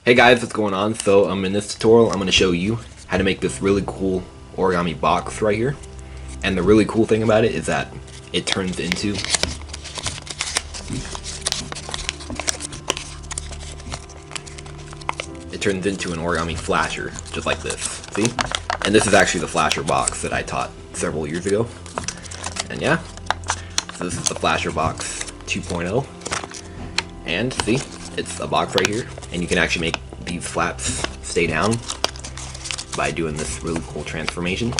Hey guys, what's going on? So in this tutorial I'm going to show you how to make this really cool origami box right here. And the really cool thing about it is that it turns into an origami flasher, just like this. See? And this is actually the flasher box that I taught several years ago. And yeah, so this is the flasher box 2.0. And see, it's a box right here, and you can actually make these flaps stay down by doing this really cool transformation.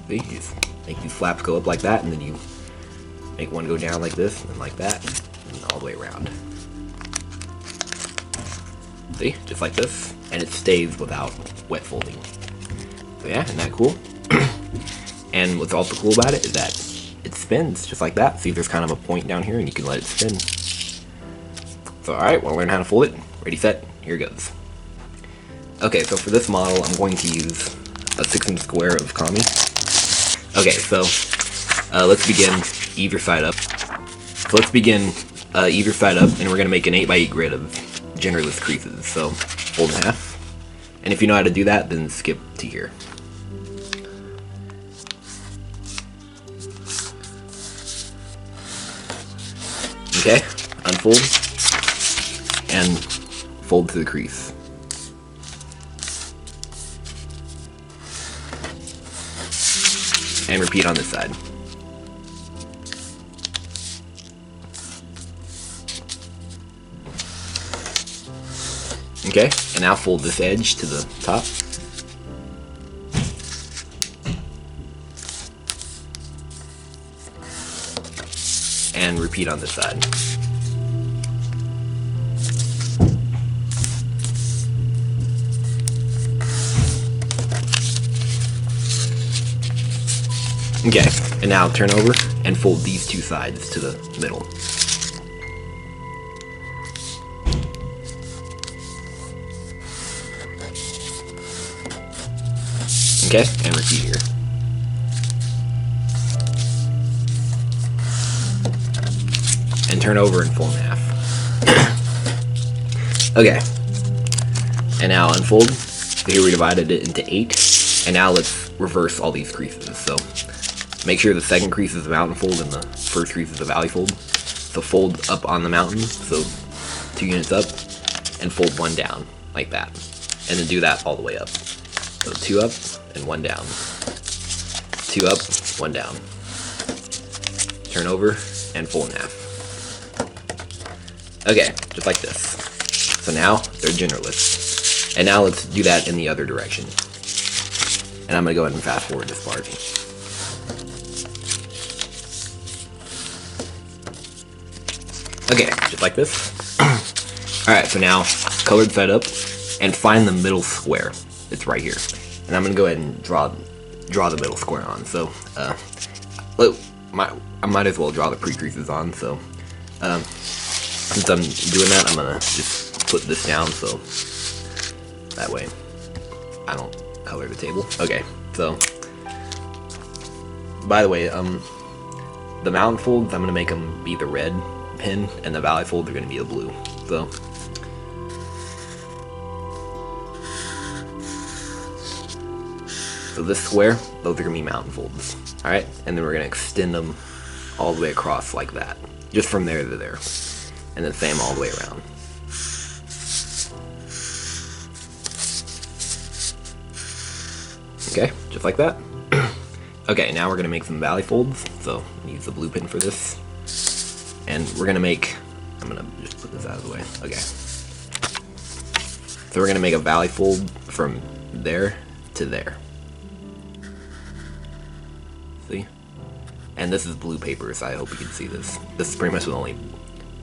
See, you just make these flaps go up like that, and then you make one go down like this, and then like that, and all the way around. See, just like this, and it stays without wet folding. So yeah, isn't that cool? And what's also cool about it is that it spins just like that. See, there's kind of a point down here and you can let it spin. So alright, want to learn how to fold it? Ready, set, here goes. Okay, so for this model I'm going to use a 6-inch square of kami. Okay, so let's begin either side up. So let's begin either side up, and we're going to make an 8x8 grid of genderless creases. So fold in half. And if you know how to do that, then skip to here. Okay, unfold, and fold to the crease. And repeat on this side. Okay, and now fold this edge to the top. And repeat on this side. Okay, and now turn over and fold these two sides to the middle. Okay, and repeat here. And turn over and fold in half. Okay. And now unfold. So here we divided it into 8. And now let's reverse all these creases. So make sure the second crease is a mountain fold and the first crease is a valley fold. So fold up on the mountain, so 2 units up, and fold 1 down, like that. And then do that all the way up. So 2 up and 1 down. 2 up, 1 down. Turn over and fold in half. Okay, just like this. So now they're genderless. And now let's do that in the other direction. And I'm going to go ahead and fast forward this part. Okay, just like this. Alright, so now colored side up and find the middle square. It's right here. And I'm going to go ahead and draw the middle square on. So, I might as well draw the pre-creases on. So, since I'm doing that, I'm gonna just put this down so that way I don't color the table. Okay, so by the way, the mountain folds, I'm gonna make them be the red pin, and the valley folds are gonna be the blue. So this square, those are gonna be mountain folds. All right, and then we're gonna extend them all the way across like that, just from there to there. And then same all the way around. Okay, just like that. Okay, now we're gonna make some valley folds. So use the blue pin for this. And we're gonna make, I'm gonna just put this out of the way. Okay. So we're gonna make a valley fold from there to there. See? And this is blue paper, so I hope you can see this. This is pretty much the only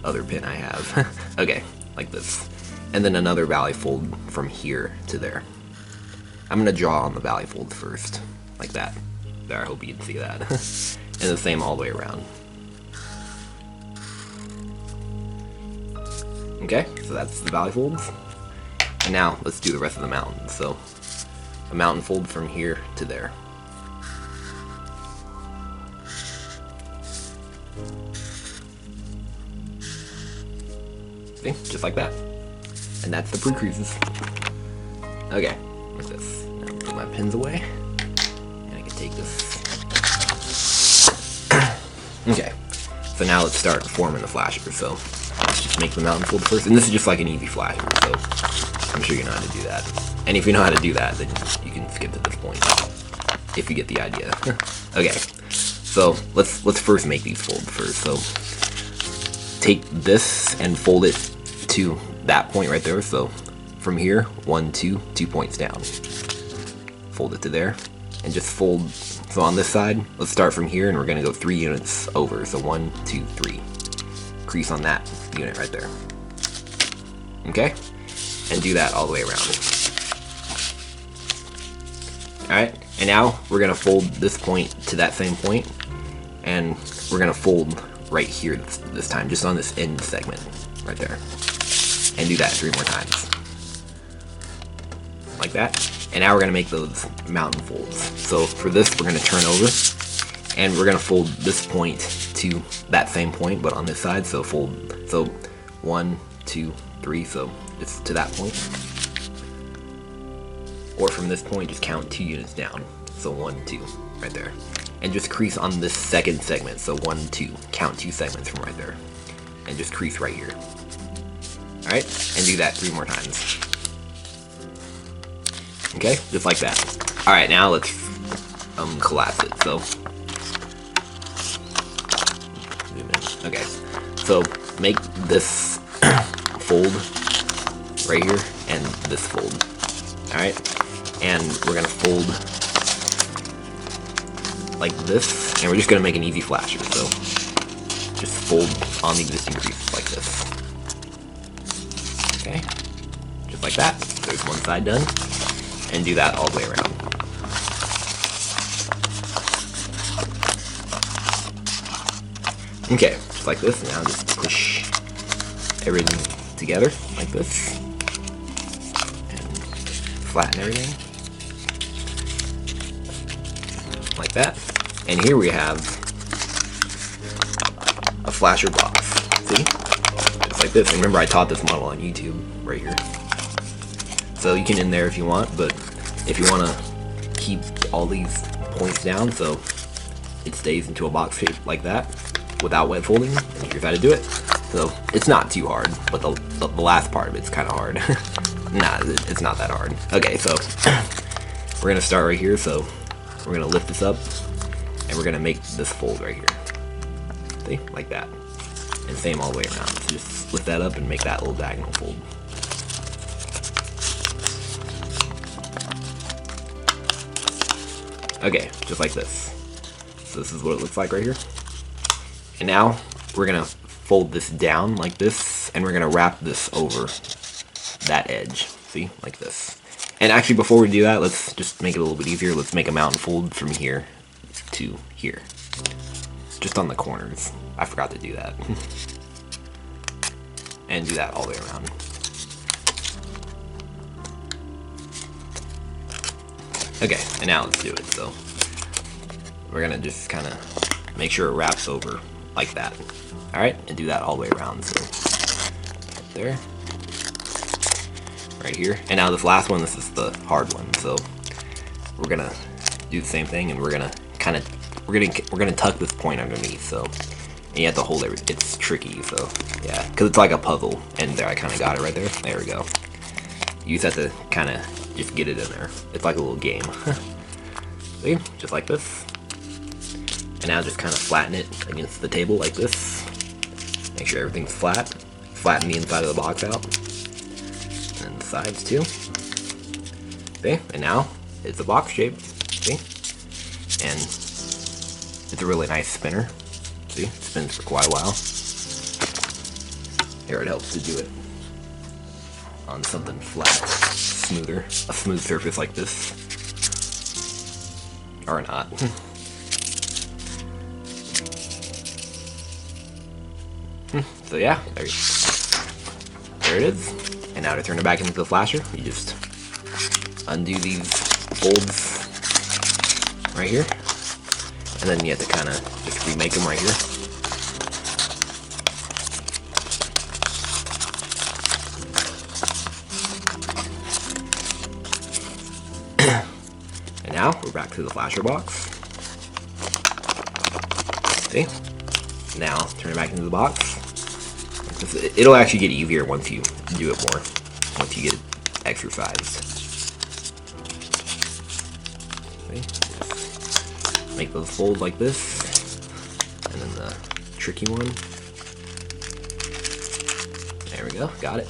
other pin I have. Okay, like this. And then another valley fold from here to there. I'm gonna draw on the valley fold first, like that. There, I hope you can see that. And the same all the way around. Okay, so that's the valley folds. And now let's do the rest of the mountain. So a mountain fold from here to there. See, just like that. And that's the pre-creases. Okay, like this. Now put my pins away. And I can take this. Okay, so now let's start forming the flasher. So let's just make the mountain fold first. And this is just like an easy flasher, so I'm sure you know how to do that. And if you know how to do that, then you can skip to this point. If you get the idea. Okay, so let's first make these folds first. So take this and fold it to that point right there. So from here, 1, 2 points down. Fold it to there, and just fold. So on this side, let's start from here, and we're gonna go 3 units over. So 1, 2, 3. Crease on that unit right there. Okay, and do that all the way around. All right, and now we're gonna fold this point to that same point, and we're gonna fold right here this time, just on this end segment right there, and do that 3 more times, like that. And now we're gonna make those mountain folds. So for this, we're gonna turn over, and we're gonna fold this point to that same point, but on this side. So fold, so 1, 2, 3. So it's to that point. Or from this point, just count 2 units down. So 1, 2, right there. And just crease on this second segment. So 1, 2, count 2 segments from right there. And just crease right here. All right, and do that 3 more times. Okay, just like that. All right, now let's collapse it. So, okay, so make this fold right here and this fold. All right, and we're gonna fold like this, and we're just gonna make an easy flasher. So just fold on the existing creases like this. Okay, just like that. There's one side done. And do that all the way around. Okay, just like this. Now just push everything together like this. And flatten everything. Like that. And here we have a flasher box. See? Just like this. And remember, I taught this model on YouTube right here. So you can end there if you want, but if you want to keep all these points down so it stays into a box shape like that without wet folding, then here's how to do it. So it's not too hard, but the last part of it's kind of hard. Nah, it's not that hard. Okay, so we're going to start right here. So we're going to lift this up, and we're going to make this fold right here. See? Like that. And same all the way around. So just lift that up and make that little diagonal fold. Okay, just like this. So this is what it looks like right here. And now we're gonna fold this down like this, and we're gonna wrap this over that edge. See, like this. And actually, before we do that, let's just make it a little bit easier. Let's make a mountain fold from here to here, just on the corners. I forgot to do that. And do that all the way around. Okay, and now let's do it. So we're gonna just kind of make sure it wraps over like that. All right, and do that all the way around. So right there, right here, and now this last one, this is the hard one. So we're gonna do the same thing, and we're gonna tuck this point underneath. So and you have to hold it. It's tricky. So yeah, because it's like a puzzle. And there, I kind of got it right there. There we go. You just have to kind of just get it in there. It's like a little game. See? Just like this. And now just kind of flatten it against the table like this. Make sure everything's flat. Flatten the inside of the box out. And the sides too. See? And now it's a box shape. See? And it's a really nice spinner. See? It spins for quite a while. Here, it helps to do it on something flat, smoother, a smooth surface like this, or not. So yeah, there it is. And now to turn it back into the flasher, you just undo these folds right here, and then you have to kind of just remake them right here. we're back to the flasher box. See? Now, turn it back into the box. It'll actually get easier once you do it more. Once you get exercised. See? Make those fold like this. And then the tricky one. There we go, got it.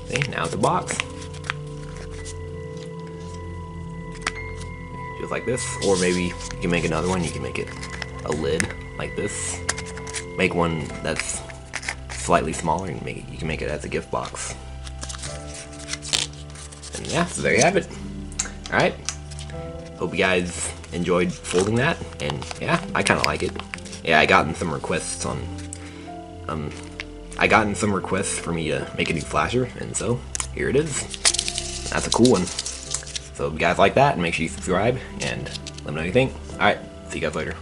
See, now it's a box. Just like this, or maybe you can make another one, you can make it a lid like this. Make one that's slightly smaller and you can make it as a gift box. And yeah, so there you have it. Alright, hope you guys enjoyed folding that, and yeah, I kinda like it. Yeah, I gotten some requests for me to make a new flasher, and so here it is. That's a cool one. So if you guys like that, make sure you subscribe and let me know what you think. Alright, see you guys later.